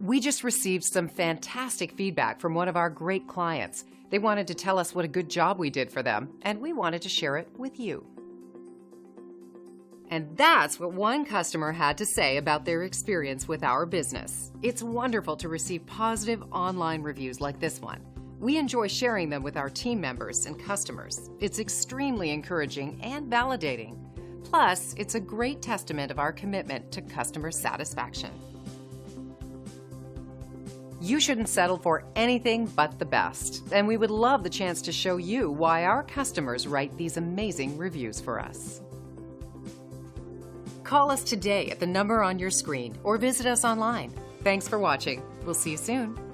We just received some fantastic feedback from one of our great clients. They wanted to tell us what a good job we did for them, and we wanted to share it with you. And that's what one customer had to say about their experience with our business. It's wonderful to receive positive online reviews like this one. We enjoy sharing them with our team members and customers. It's extremely encouraging and validating. Plus, it's a great testament of our commitment to customer satisfaction. You shouldn't settle for anything but the best, and we would love the chance to show you why our customers write these amazing reviews for us. Call us today at the number on your screen or visit us online. Thanks for watching. We'll see you soon.